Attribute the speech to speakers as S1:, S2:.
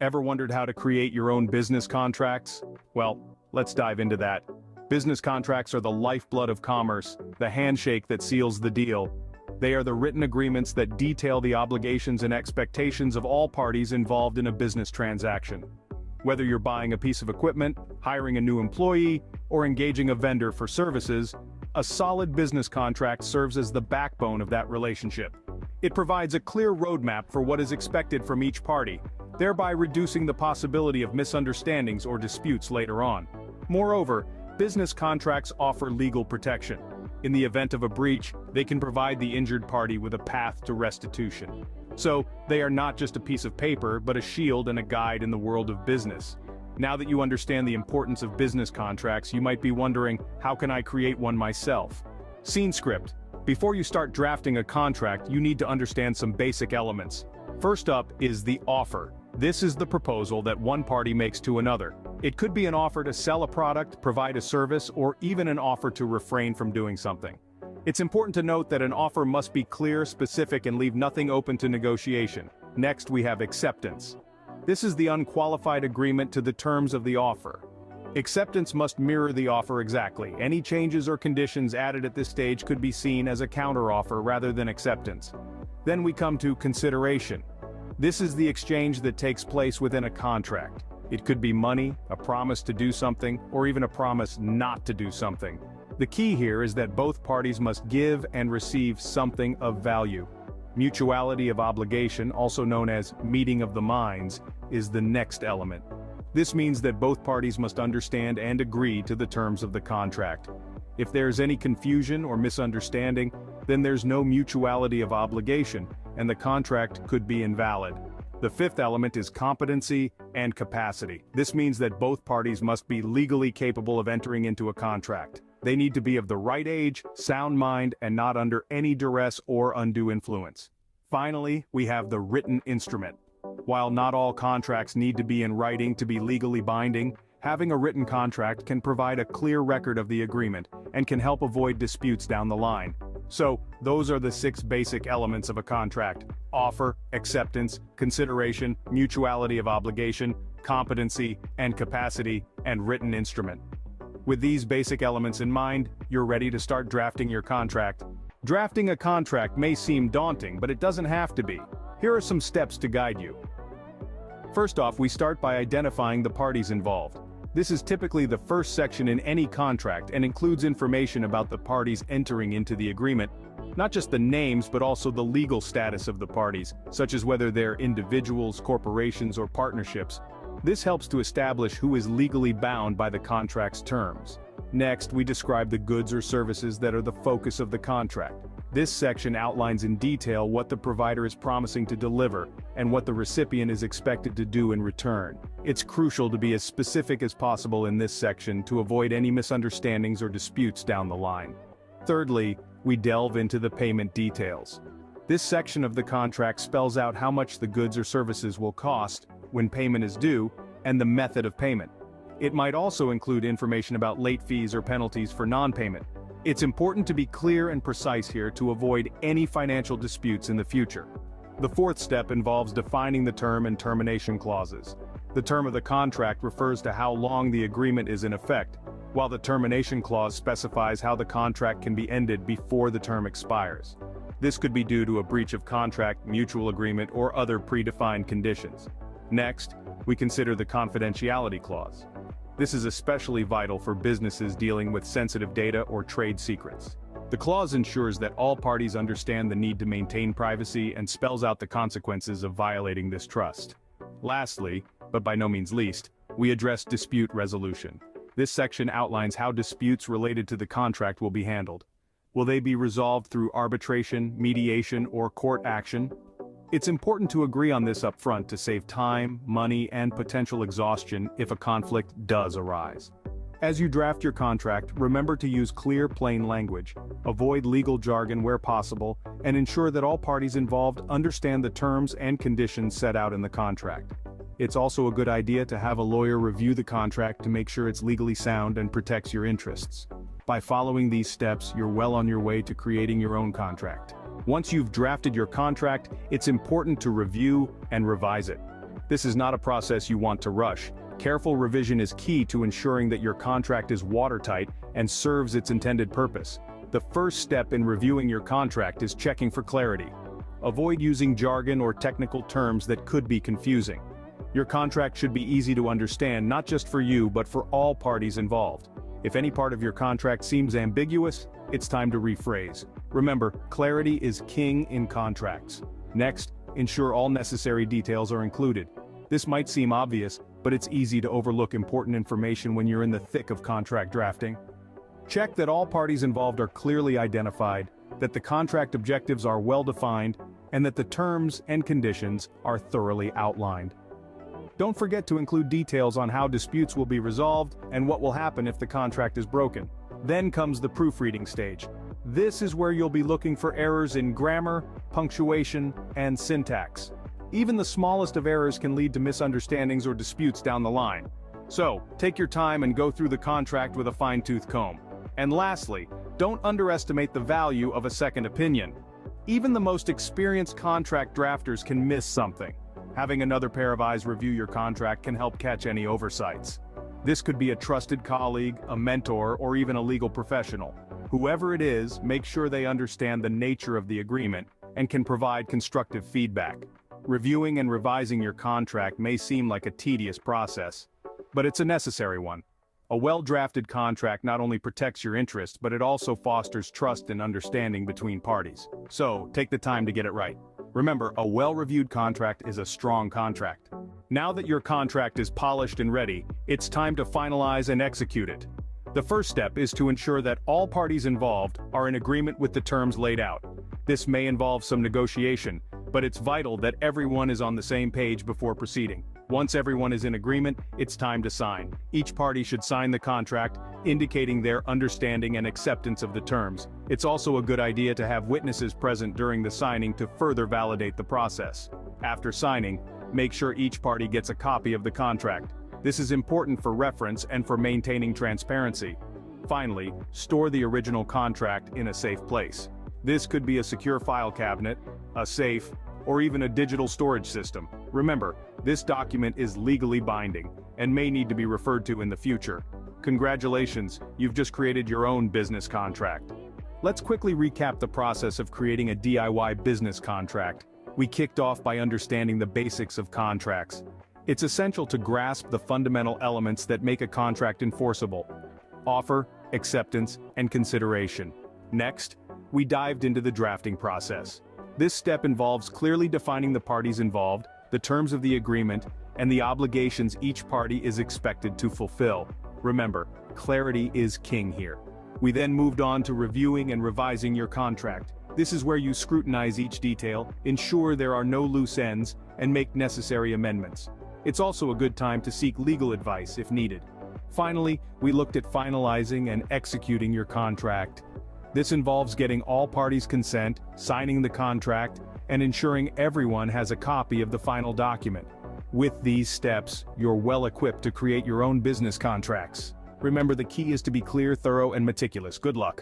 S1: Ever wondered how to create your own business contracts? Well, let's dive into that. Business contracts are the lifeblood of commerce, the handshake that seals the deal. They are the written agreements that detail the obligations and expectations of all parties involved in a business transaction. Whether you're buying a piece of equipment, hiring a new employee, or engaging a vendor for services, a solid business contract serves as the backbone of that relationship. It provides a clear roadmap for what is expected from each party, thereby reducing the possibility of misunderstandings or disputes later on. Moreover, business contracts offer legal protection. In the event of a breach, they can provide the injured party with a path to restitution. So, they are not just a piece of paper, but a shield and a guide in the world of business. Now that you understand the importance of business contracts, you might be wondering, how can I create one myself? Scene script. Before you start drafting a contract, you need to understand some basic elements. First up is the offer. This is the proposal that one party makes to another. It could be an offer to sell a product, provide a service, or even an offer to refrain from doing something. It's important to note that an offer must be clear, specific, and leave nothing open to negotiation. Next, we have acceptance. This is the unqualified agreement to the terms of the offer. Acceptance must mirror the offer exactly. Any changes or conditions added at this stage could be seen as a counteroffer rather than acceptance. Then we come to consideration. This is the exchange that takes place within a contract. It could be money, a promise to do something, or even a promise not to do something. The key here is that both parties must give and receive something of value. Mutuality of obligation, also known as meeting of the minds, is the next element. This means that both parties must understand and agree to the terms of the contract. If there's any confusion or misunderstanding, then there's no mutuality of obligation, and the contract could be invalid. The fifth element is competency and capacity. This means that both parties must be legally capable of entering into a contract. They need to be of the right age, sound mind, and not under any duress or undue influence. Finally, we have the written instrument. While not all contracts need to be in writing to be legally binding, having a written contract can provide a clear record of the agreement and can help avoid disputes down the line. So, those are the 6 basic elements of a contract: offer, acceptance, consideration, mutuality of obligation, competency and capacity, and written instrument. With these basic elements in mind, you're ready to start drafting your contract. Drafting a contract may seem daunting, but it doesn't have to be. Here are some steps to guide you. First off, we start by identifying the parties involved. This is typically the first section in any contract and includes information about the parties entering into the agreement, not just the names but also the legal status of the parties, such as whether they're individuals, corporations, or partnerships. This helps to establish who is legally bound by the contract's terms. Next, we describe the goods or services that are the focus of the contract. This section outlines in detail what the provider is promising to deliver and what the recipient is expected to do in return. It's crucial to be as specific as possible in this section to avoid any misunderstandings or disputes down the line. Thirdly, we delve into the payment details. This section of the contract spells out how much the goods or services will cost, when payment is due, and the method of payment. It might also include information about late fees or penalties for non-payment. It's important to be clear and precise here to avoid any financial disputes in the future. The fourth step involves defining the term and termination clauses. The term of the contract refers to how long the agreement is in effect, while the termination clause specifies how the contract can be ended before the term expires. This could be due to a breach of contract, mutual agreement, or other predefined conditions. Next, we consider the Confidentiality Clause. This is especially vital for businesses dealing with sensitive data or trade secrets. The clause ensures that all parties understand the need to maintain privacy and spells out the consequences of violating this trust. Lastly, but by no means least, we address dispute resolution. This section outlines how disputes related to the contract will be handled. Will they be resolved through arbitration, mediation, or court action? It's important to agree on this up front to save time, money, and potential exhaustion if a conflict does arise. As you draft your contract, remember to use clear, plain language, avoid legal jargon where possible, and ensure that all parties involved understand the terms and conditions set out in the contract. It's also a good idea to have a lawyer review the contract to make sure it's legally sound and protects your interests. By following these steps, you're well on your way to creating your own contract. Once you've drafted your contract, it's important to review and revise it. This is not a process you want to rush. Careful revision is key to ensuring that your contract is watertight and serves its intended purpose. The first step in reviewing your contract is checking for clarity. Avoid using jargon or technical terms that could be confusing. Your contract should be easy to understand, not just for you but for all parties involved. If any part of your contract seems ambiguous, it's time to rephrase. Remember, clarity is king in contracts. Next, ensure all necessary details are included. This might seem obvious, but it's easy to overlook important information when you're in the thick of contract drafting. Check that all parties involved are clearly identified, that the contract objectives are well defined, and that the terms and conditions are thoroughly outlined. Don't forget to include details on how disputes will be resolved and what will happen if the contract is broken. Then comes the proofreading stage. This is where you'll be looking for errors in grammar, punctuation, and syntax. Even the smallest of errors can lead to misunderstandings or disputes down the line. So, take your time and go through the contract with a fine-tooth comb. And lastly, don't underestimate the value of a second opinion. Even the most experienced contract drafters can miss something. Having another pair of eyes review your contract can help catch any oversights. This could be a trusted colleague, a mentor, or even a legal professional. Whoever it is, make sure they understand the nature of the agreement and can provide constructive feedback. Reviewing and revising your contract may seem like a tedious process, but it's a necessary one. A well-drafted contract not only protects your interests, but it also fosters trust and understanding between parties. So, take the time to get it right. Remember, a well-reviewed contract is a strong contract. Now that your contract is polished and ready, it's time to finalize and execute it. The first step is to ensure that all parties involved are in agreement with the terms laid out. This may involve some negotiation, but it's vital that everyone is on the same page before proceeding. Once everyone is in agreement, it's time to sign. Each party should sign the contract, indicating their understanding and acceptance of the terms. It's also a good idea to have witnesses present during the signing to further validate the process. After signing, make sure each party gets a copy of the contract. This is important for reference and for maintaining transparency. Finally, store the original contract in a safe place. This could be a secure file cabinet, a safe, or even a digital storage system. Remember, this document is legally binding and may need to be referred to in the future. Congratulations, you've just created your own business contract. Let's quickly recap the process of creating a DIY business contract. We kicked off by understanding the basics of contracts. It's essential to grasp the fundamental elements that make a contract enforceable: offer, acceptance, and consideration. Next, we dived into the drafting process. This step involves clearly defining the parties involved, the terms of the agreement, and the obligations each party is expected to fulfill. Remember, clarity is king here. We then moved on to reviewing and revising your contract. This is where you scrutinize each detail, ensure there are no loose ends, and make necessary amendments. It's also a good time to seek legal advice if needed. Finally, we looked at finalizing and executing your contract. This involves getting all parties' consent, signing the contract, and ensuring everyone has a copy of the final document. With these steps, you're well equipped to create your own business contracts. Remember, the key is to be clear, thorough, and meticulous. Good luck.